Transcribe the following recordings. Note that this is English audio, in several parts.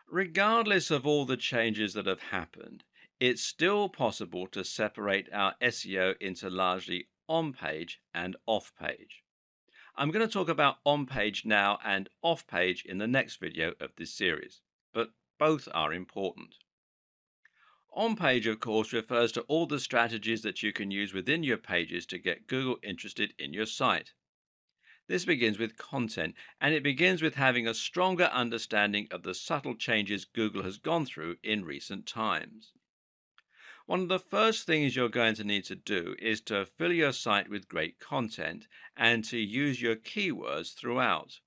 Regardless of all the changes that have happened, it's still possible to separate our SEO into largely on page and off page. I'm going to talk about on page now and off page in the next video of this series, but both are important. On page, of course, refers to all the strategies that you can use within your pages to get Google interested in your site. This begins with content, and it begins with having a stronger understanding of the subtle changes Google has gone through in recent times. One of the first things you're going to need to do is to fill your site with great content and to use your keywords throughout.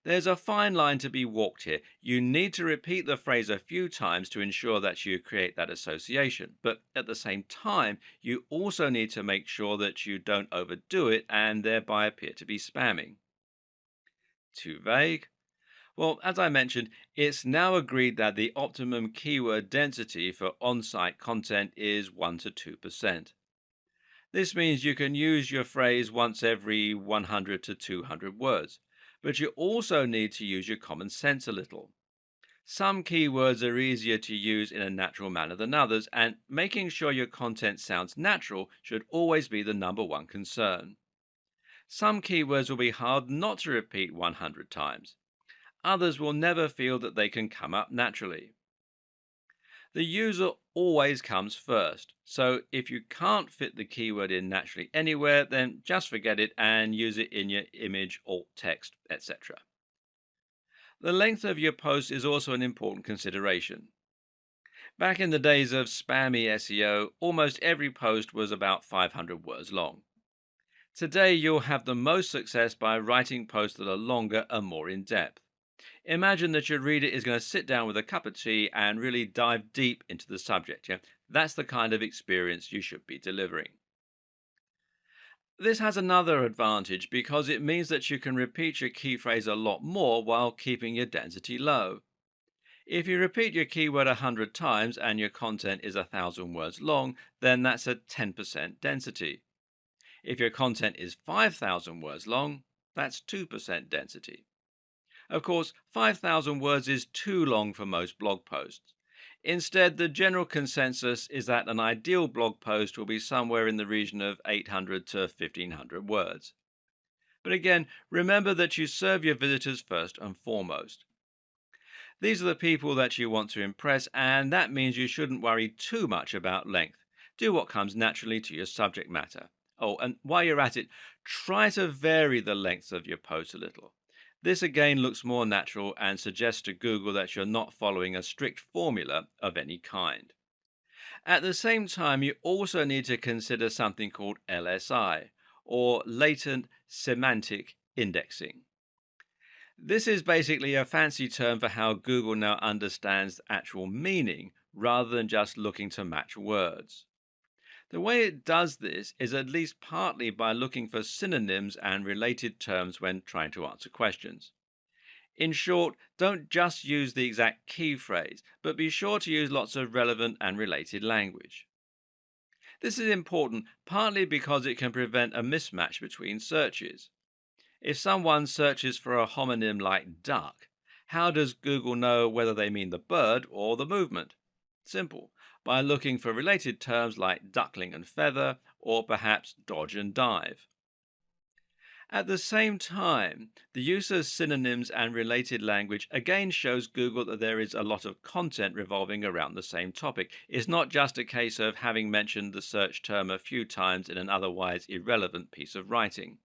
There's a fine line to be walked here. You need to repeat the phrase a few times to ensure that you create that association, but at the same time, you also need to make sure that you don't overdo it and thereby appear to be spamming. Too vague? Well, as I mentioned, it's now agreed that the optimum keyword density for on site content is 1 to 2%. This means you can use your phrase once every 100 to 200 words, but you also need to use your common sense a little. Some keywords are easier to use in a natural manner than others, and making sure your content sounds natural should always be the number one concern. Some keywords will be hard not to repeat 100 times. Others will never feel that they can come up naturally. The user always comes first, so if you can't fit the keyword in naturally anywhere, then just forget it and use it in your image, alt text, etc. The length of your post is also an important consideration. Back in the days of spammy SEO, almost every post was about 500 words long. Today, you'll have the most success by writing posts that are longer and more in depth. Imagine that your reader is going to sit down with a cup of tea and really dive deep into the subject. Yeah? That's the kind of experience you should be delivering. This has another advantage because it means that you can repeat your key phrase a lot more while keeping your density low. If you repeat your keyword 100 times and your content is 1,000 words long, then that's a 10% density. If your content is 5,000 words long, that's 2% density. Of course, 5,000 words is too long for most blog posts. Instead, the general consensus is that an ideal blog post will be somewhere in the region of 800 to 1,500 words. But again, remember that you serve your visitors first and foremost. These are the people that you want to impress, and that means you shouldn't worry too much about length. Do what comes naturally to your subject matter. Oh, and while you're at it, try to vary the length of your post a little. This again looks more natural and suggests to Google that you're not following a strict formula of any kind. At the same time, you also need to consider something called LSI, or latent semantic indexing. This is basically a fancy term for how Google now understands actual meaning rather than just looking to match words. The way it does this is at least partly by looking for synonyms and related terms when trying to answer questions. In short, don't just use the exact key phrase, but be sure to use lots of relevant and related language. This is important partly because it can prevent a mismatch between searches. If someone searches for a homonym like duck, how does Google know whether they mean the bird or the movement? Simple, by looking for related terms like duckling and feather, or perhaps dodge and dive. At the same time, the use of synonyms and related language again shows Google that there is a lot of content revolving around the same topic. It's not just a case of having mentioned the search term a few times in an otherwise irrelevant piece of writing.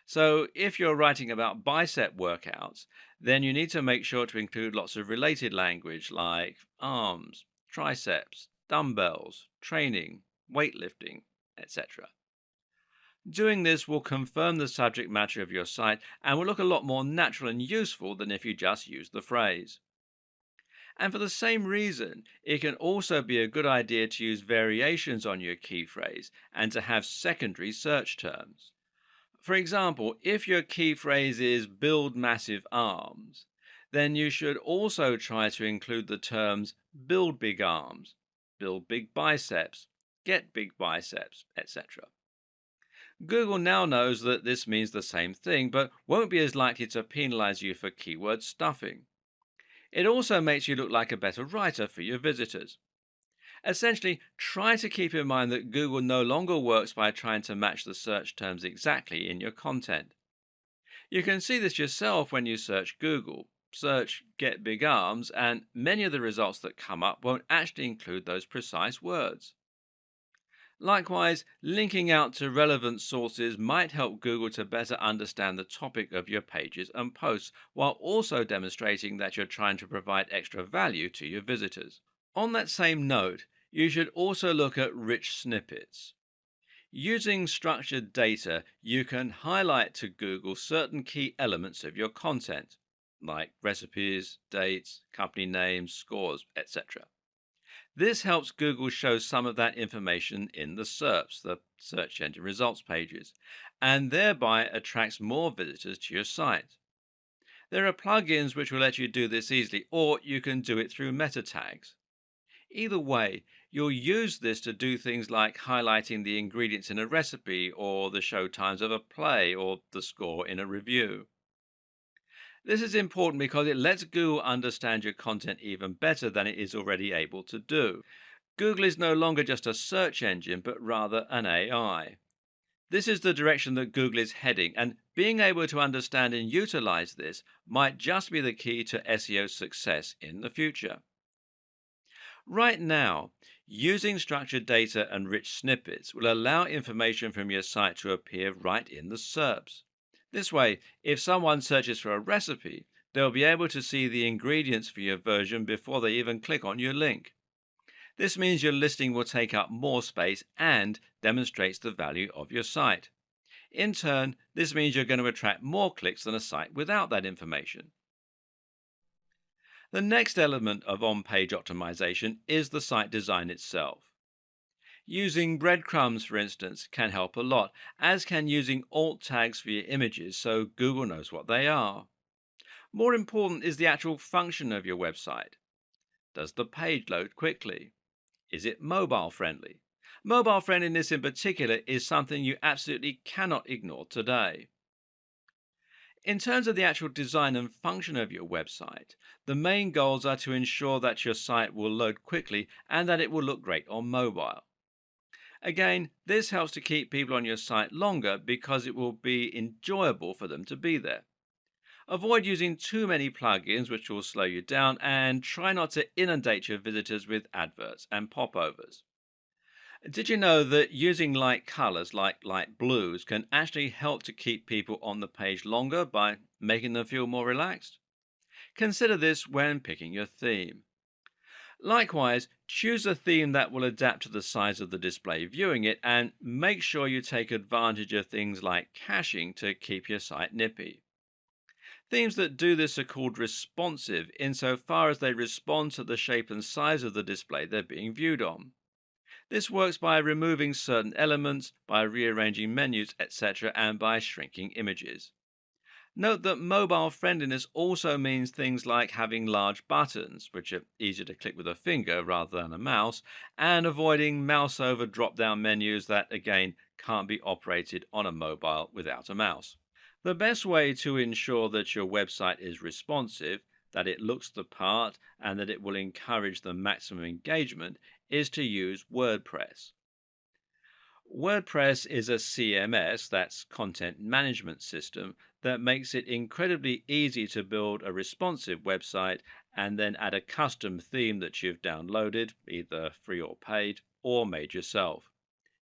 So, if you're writing about bicep workouts, then you need to make sure to include lots of related language like arms, triceps, dumbbells, training, weightlifting, etc. Doing this will confirm the subject matter of your site and will look a lot more natural and useful than if you just use the phrase. And for the same reason, it can also be a good idea to use variations on your key phrase and to have secondary search terms. For example, if your key phrase is build massive arms, then you should also try to include the terms build big arms, build big biceps, get big biceps, etc. Google now knows that this means the same thing, but won't be as likely to penalize you for keyword stuffing. It also makes you look like a better writer for your visitors. Essentially, try to keep in mind that Google no longer works by trying to match the search terms exactly in your content. You can see this yourself when you search Google. Search get big arms, and many of the results that come up won't actually include those precise words. Likewise, linking out to relevant sources might help Google to better understand the topic of your pages and posts, while also demonstrating that you're trying to provide extra value to your visitors. On that same note, you should also look at rich snippets. Using structured data, you can highlight to Google certain key elements of your content, like recipes, dates, company names, scores, etc. This helps Google show some of that information in the SERPs, the search engine results pages, and thereby attracts more visitors to your site. There are plugins which will let you do this easily, or you can do it through meta tags. Either way, you'll use this to do things like highlighting the ingredients in a recipe, or the show times of a play, or the score in a review. This is important because it lets Google understand your content even better than it is already able to do. Google is no longer just a search engine, but rather an AI. This is the direction that Google is heading, and being able to understand and utilize this might just be the key to SEO success in the future. Right now, using structured data and rich snippets will allow information from your site to appear right in the SERPs. This way, if someone searches for a recipe, they'll be able to see the ingredients for your version before they even click on your link. This means your listing will take up more space and demonstrates the value of your site. In turn, this means you're going to attract more clicks than a site without that information. The next element of on page optimization is the site design itself. Using breadcrumbs, for instance, can help a lot, as can using alt tags for your images so Google knows what they are. More important is the actual function of your website. Does the page load quickly? Is it mobile friendly? Mobile friendliness in particular is something you absolutely cannot ignore today. In terms of the actual design and function of your website, the main goals are to ensure that your site will load quickly and that it will look great on mobile. Again, this helps to keep people on your site longer because it will be enjoyable for them to be there. Avoid using too many plugins which will slow you down, and try not to inundate your visitors with adverts and popovers. Did you know that using light colors like light blues can actually help to keep people on the page longer by making them feel more relaxed? Consider this when picking your theme. Likewise, choose a theme that will adapt to the size of the display viewing it, and make sure you take advantage of things like caching to keep your site nippy. Themes that do this are called responsive insofar as they respond to the shape and size of the display they're being viewed on. This works by removing certain elements, by rearranging menus, etc., and by shrinking images. Note that mobile friendliness also means things like having large buttons, which are easier to click with a finger rather than a mouse, and avoiding mouse over drop down menus that, again, can't be operated on a mobile without a mouse. The best way to ensure that your website is responsive, that it looks the part, and that it will encourage the maximum engagement is to use WordPress. WordPress is a CMS, that's content management system, that makes it incredibly easy to build a responsive website and then add a custom theme that you've downloaded, either free or paid, or made yourself.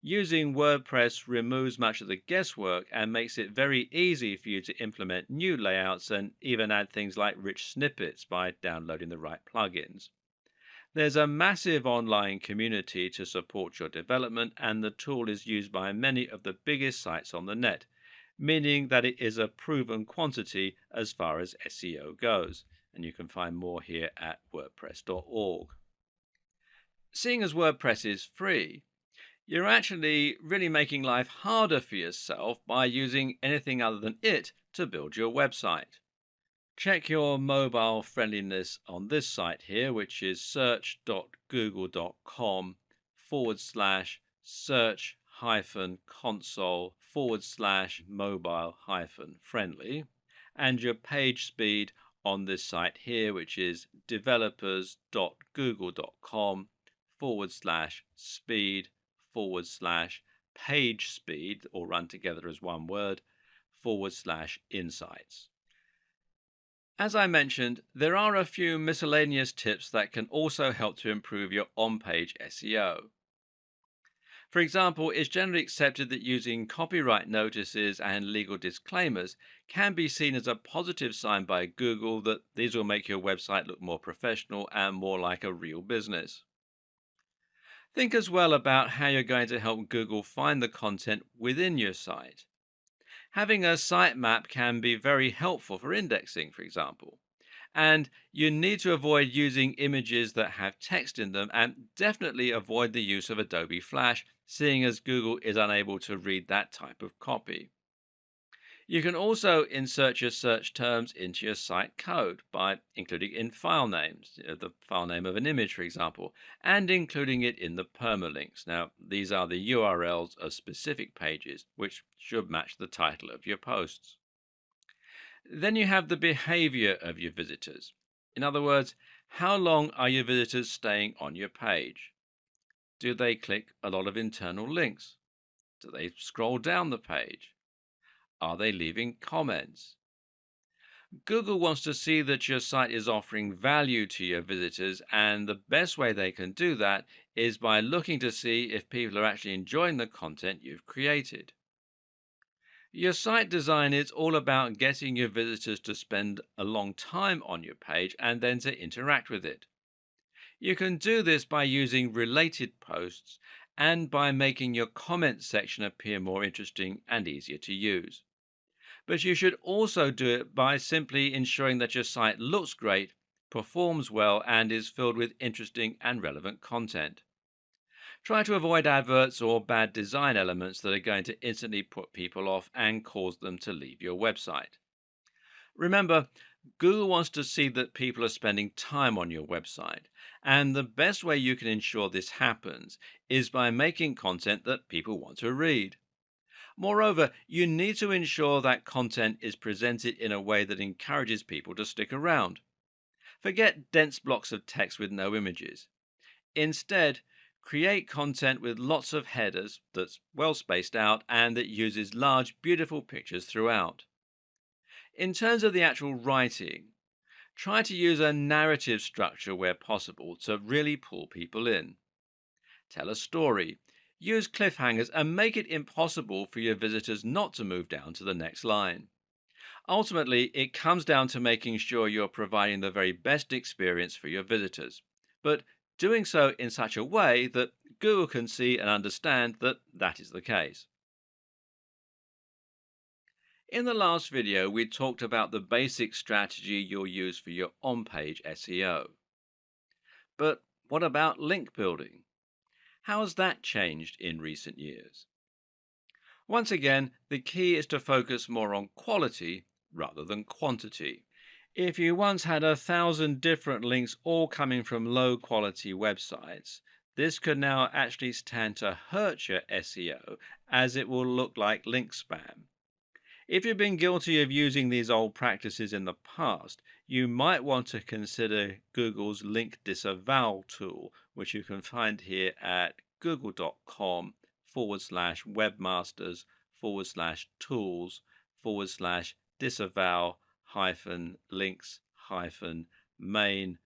Using WordPress removes much of the guesswork and makes it very easy for you to implement new layouts and even add things like rich snippets by downloading the right plugins. There's a massive online community to support your development, and the tool is used by many of the biggest sites on the net, meaning that it is a proven quantity as far as SEO goes. And you can find more here at WordPress.org. Seeing as WordPress is free, you're actually really making life harder for yourself by using anything other than it to build your website. Check your mobile friendliness on this site here, which is search.google.com/search console/mobile friendly, and your page speed on this site here, which is developers.google.com/speed /page speed, all run together as one word, /insights. As I mentioned, there are a few miscellaneous tips that can also help to improve your on-page SEO. For example, it's generally accepted that using copyright notices and legal disclaimers can be seen as a positive sign by Google that these will make your website look more professional and more like a real business. Think as well about how you're going to help Google find the content within your site. Having a sitemap can be very helpful for indexing, for example. And you need to avoid using images that have text in them and definitely avoid the use of Adobe Flash, seeing as Google is unable to read that type of copy. You can also insert your search terms into your site code by including in file names, the file name of an image, for example, and including it in the permalinks. Now, these are the URLs of specific pages, which should match the title of your posts. Then you have the behavior of your visitors. In other words, how long are your visitors staying on your page? Do they click a lot of internal links? Do they scroll down the page? Are they leaving comments? Google wants to see that your site is offering value to your visitors, and the best way they can do that is by looking to see if people are actually enjoying the content you've created. Your site design is all about getting your visitors to spend a long time on your page and then to interact with it. You can do this by using related posts and by making your comments section appear more interesting and easier to use. But you should also do it by simply ensuring that your site looks great, performs well, and is filled with interesting and relevant content. Try to avoid adverts or bad design elements that are going to instantly put people off and cause them to leave your website. Remember, Google wants to see that people are spending time on your website, and the best way you can ensure this happens is by making content that people want to read. Moreover, you need to ensure that content is presented in a way that encourages people to stick around. Forget dense blocks of text with no images. Instead, create content with lots of headers that's well spaced out and that uses large, beautiful pictures throughout. In terms of the actual writing, try to use a narrative structure where possible to really pull people in. Tell a story. Use cliffhangers and make it impossible for your visitors not to move down to the next line. Ultimately, it comes down to making sure you're providing the very best experience for your visitors, but doing so in such a way that Google can see and understand that that is the case. In the last video, we talked about the basic strategy you'll use for your on-page SEO. But what about link building? How has that changed in recent years? Once again, the key is to focus more on quality rather than quantity. If you once had 1,000 different links all coming from low quality websites, this could now actually stand to hurt your SEO as it will look like link spam. If you've been guilty of using these old practices in the past, you might want to consider Google's link disavow tool, which you can find here at google.com/webmasters/tools/disavow links main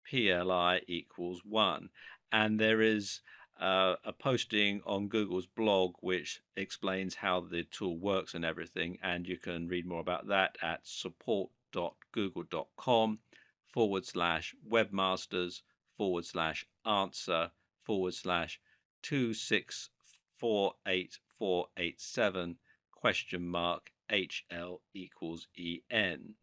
$PLI equals 1. And there is a posting on Google's blog which explains how the tool works and everything, and you can read more about that at support.google.com/webmasters/answer/2648487 HL equals EN.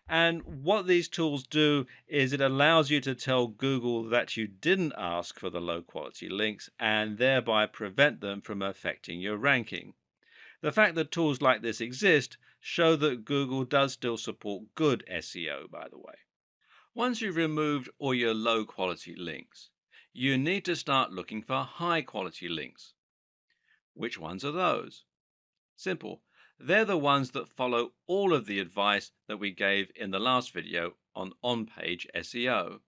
And what these tools do is it allows you to tell Google that you didn't ask for the low quality links and thereby prevent them from affecting your ranking. The fact that tools like this exist show that Google does still support good SEO, by the way. Once you've removed all your low quality links, you need to start looking for high quality links. Which ones are those? Simple. They're the ones that follow all of the advice that we gave in the last video on on-page SEO.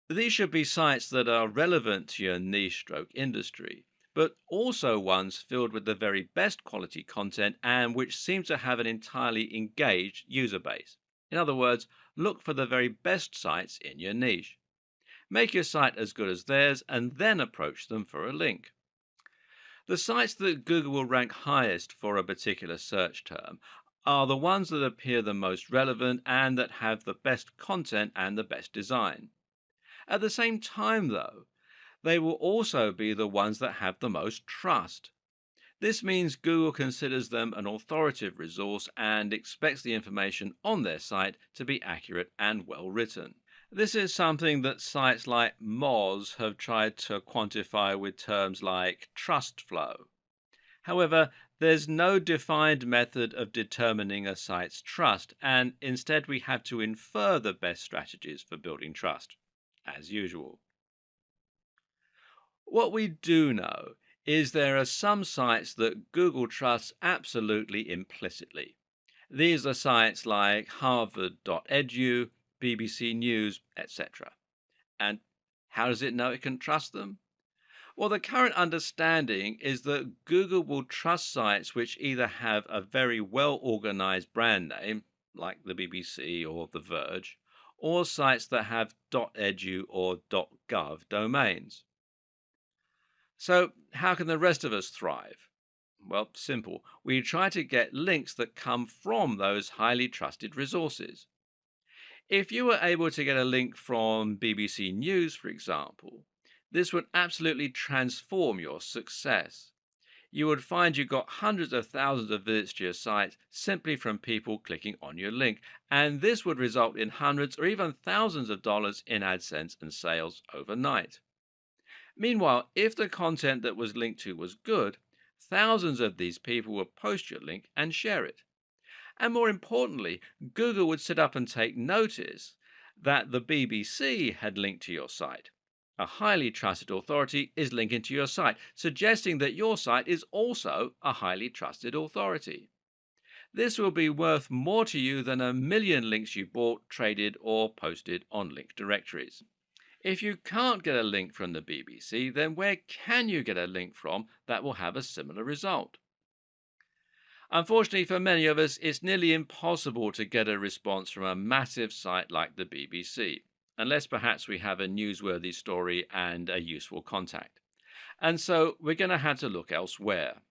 These should be sites that are relevant to your niche stroke industry, but also ones filled with the very best quality content and which seem to have an entirely engaged user base. In other words, look for the very best sites in your niche. Make your site as good as theirs and then approach them for a link. The sites that Google will rank highest for a particular search term are the ones that appear the most relevant and that have the best content and the best design. At the same time, though, they will also be the ones that have the most trust. This means Google considers them an authoritative resource and expects the information on their site to be accurate and well written. This is something that sites like Moz have tried to quantify with terms like trust flow. However, there's no defined method of determining a site's trust, and instead we have to infer the best strategies for building trust, as usual. What we do know is there are some sites that Google trusts absolutely implicitly. These are sites like harvard.edu, BBC News, etc. And how does it know it can trust them? Well, the current understanding is that Google will trust sites which either have a very well organized brand name, like the BBC or The Verge, or sites that have .edu or .gov domains. So, how can the rest of us thrive? Well, simple. We try to get links that come from those highly trusted resources. If you were able to get a link from BBC News, for example, this would absolutely transform your success. You would find you got hundreds of thousands of visits to your site simply from people clicking on your link, and this would result in hundreds or even thousands of dollars in AdSense and sales overnight. Meanwhile, if the content that was linked to was good, thousands of these people would post your link and share it. And more importantly, Google would sit up and take notice that the BBC had linked to your site. A highly trusted authority is linking to your site, suggesting that your site is also a highly trusted authority. This will be worth more to you than a million links you bought, traded, or posted on link directories. If you can't get a link from the BBC, then where can you get a link from that will have a similar result? Unfortunately for many of us, it's nearly impossible to get a response from a massive site like the BBC, unless perhaps we have a newsworthy story and a useful contact. And so we're going to have to look elsewhere.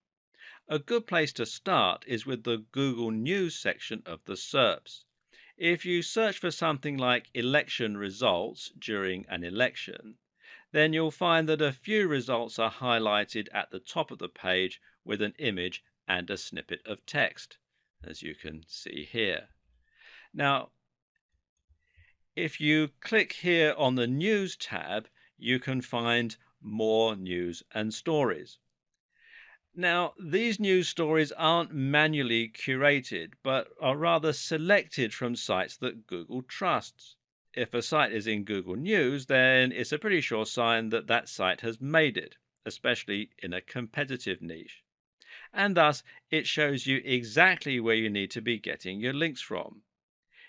A good place to start is with the Google News section of the SERPs. If you search for something like election results during an election, then you'll find that a few results are highlighted at the top of the page with an image and a snippet of text, as you can see here. Now, if you click here on the News tab, you can find more news and stories. Now, these news stories aren't manually curated, but are rather selected from sites that Google trusts. If a site is in Google News, then it's a pretty sure sign that that site has made it, especially in a competitive niche. And thus it shows you exactly where you need to be getting your links from.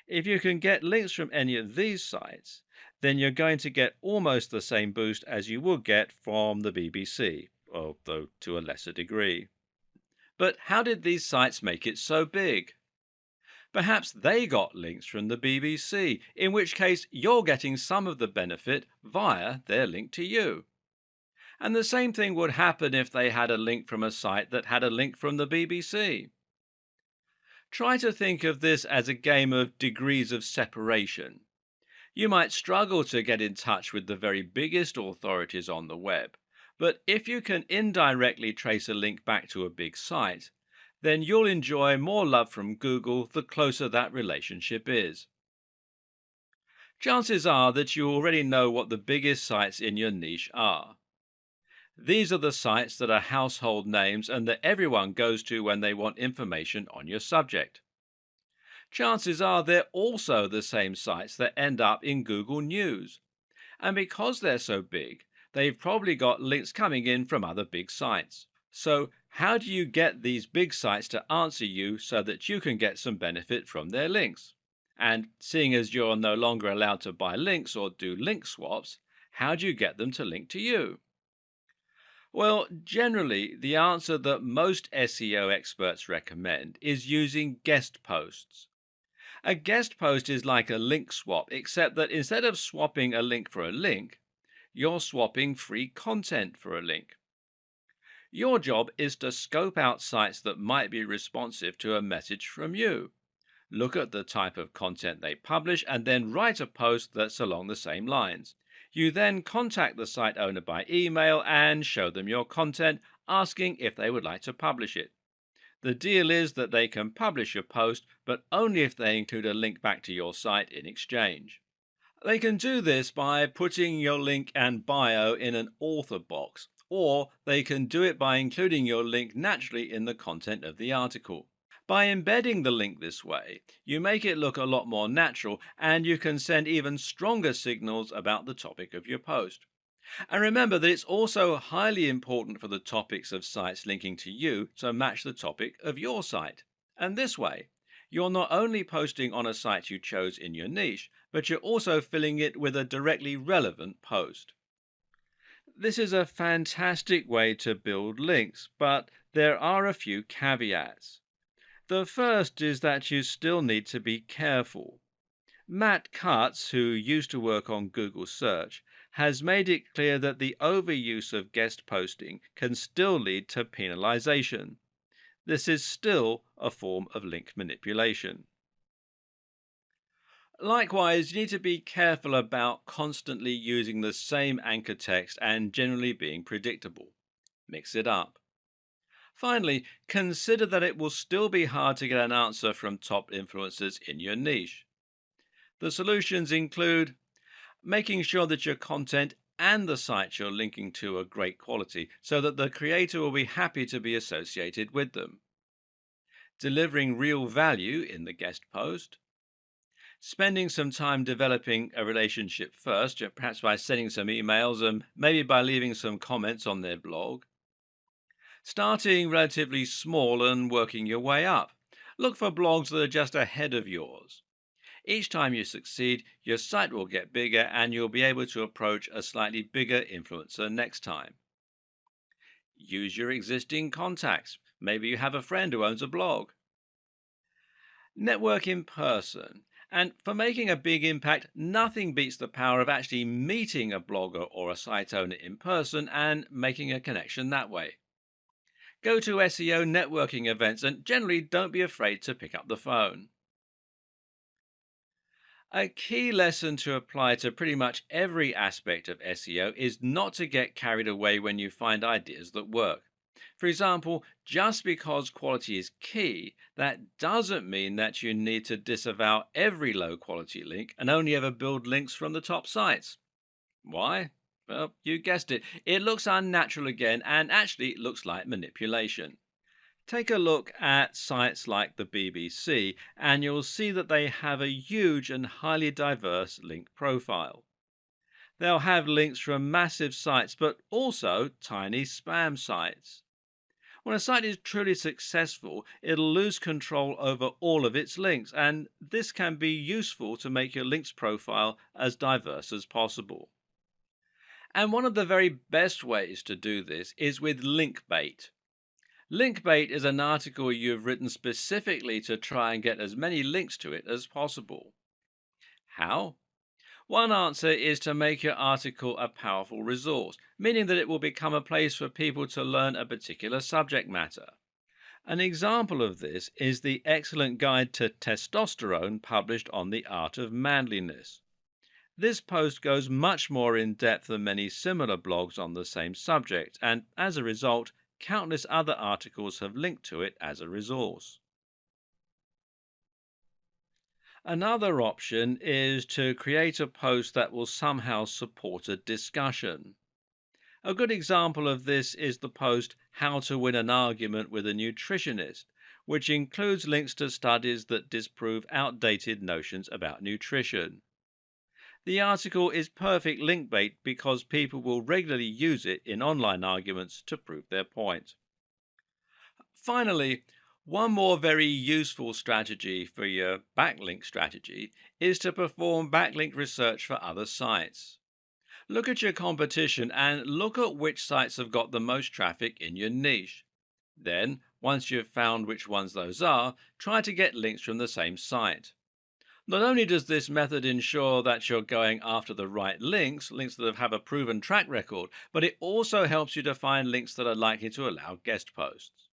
If you can get links from any of these sites, then you're going to get almost the same boost as you would get from the BBC, although to a lesser degree. But how did these sites make it so big? Perhaps they got links from the BBC, in which case you're getting some of the benefit via their link to you. And the same thing would happen if they had a link from a site that had a link from the BBC. Try to think of this as a game of degrees of separation. You might struggle to get in touch with the very biggest authorities on the web, but if you can indirectly trace a link back to a big site, then you'll enjoy more love from Google the closer that relationship is. Chances are that you already know what the biggest sites in your niche are. These are the sites that are household names and that everyone goes to when they want information on your subject. Chances are they're also the same sites that end up in Google News. And because they're so big, they've probably got links coming in from other big sites. So How do you get these big sites to answer you so that you can get some benefit from their links? And seeing as you're no longer allowed to buy links or do link swaps, how do you get them to link to you? Well, generally, the answer that most SEO experts recommend is using guest posts. A guest post is like a link swap, except that instead of swapping a link for a link, you're swapping free content for a link. Your job is to scope out sites that might be responsive to a message from you. Look at the type of content they publish and then write a post that's along the same lines. You then contact the site owner by email and show them your content, asking if they would like to publish it. The deal is that they can publish your post, but only if they include a link back to your site in exchange. They can do this by putting your link and bio in an author box, or they can do it by including your link naturally in the content of the article. By embedding the link this way, you make it look a lot more natural and you can send even stronger signals about the topic of your post. And remember that it's also highly important for the topics of sites linking to you to match the topic of your site. And this way, you're not only posting on a site you chose in your niche, but you're also filling it with a directly relevant post. This is a fantastic way to build links, but there are a few caveats. The first is that you still need to be careful. Matt Cutts, who used to work on Google Search, has made it clear that the overuse of guest posting can still lead to penalization. This is still a form of link manipulation. Likewise, you need to be careful about constantly using the same anchor text and generally being predictable. Mix it up. Finally, consider that it will still be hard to get an answer from top influencers in your niche. The solutions include making sure that your content and the sites you're linking to are great quality so that the creator will be happy to be associated with them, delivering real value in the guest post, spending some time developing a relationship first, perhaps by sending some emails and maybe by leaving some comments on their blog, starting relatively small and working your way up. Look for blogs that are just ahead of yours. Each time you succeed, your site will get bigger and you'll be able to approach a slightly bigger influencer next time. Use your existing contacts. Maybe you have a friend who owns a blog. Network in person. And for making a big impact, nothing beats the power of actually meeting a blogger or a site owner in person and making a connection that way. Go to SEO networking events and generally don't be afraid to pick up the phone. A key lesson to apply to pretty much every aspect of SEO is not to get carried away when you find ideas that work. For example, just because quality is key, that doesn't mean that you need to disavow every low quality link and only ever build links from the top sites. Why? Well, you guessed it. It looks unnatural again and actually looks like manipulation. Take a look at sites like the BBC and you'll see that they have a huge and highly diverse link profile. They'll have links from massive sites but also tiny spam sites. When a site is truly successful, it'll lose control over all of its links, and this can be useful to make your links profile as diverse as possible. And one of the very best ways to do this is with link bait. Link bait is an article you've written specifically to try and get as many links to it as possible. How? One answer is to make your article a powerful resource, meaning that it will become a place for people to learn a particular subject matter. An example of this is the excellent guide to testosterone published on the art of manliness. This post goes much more in depth than many similar blogs on the same subject, and as a result, countless other articles have linked to it as a resource. Another option is to create a post that will somehow support a discussion. A good example of this is the post How to Win an Argument with a Nutritionist, which includes links to studies that disprove outdated notions about nutrition. The article is perfect link bait because people will regularly use it in online arguments to prove their point. Finally, one more very useful strategy for your backlink strategy is to perform backlink research for other sites. Look at your competition and look at which sites have got the most traffic in your niche. Then, once you've found which ones those are, try to get links from the same site. Not only does this method ensure that you're going after the right links that have a proven track record, but it also helps you to find links that are likely to allow guest posts.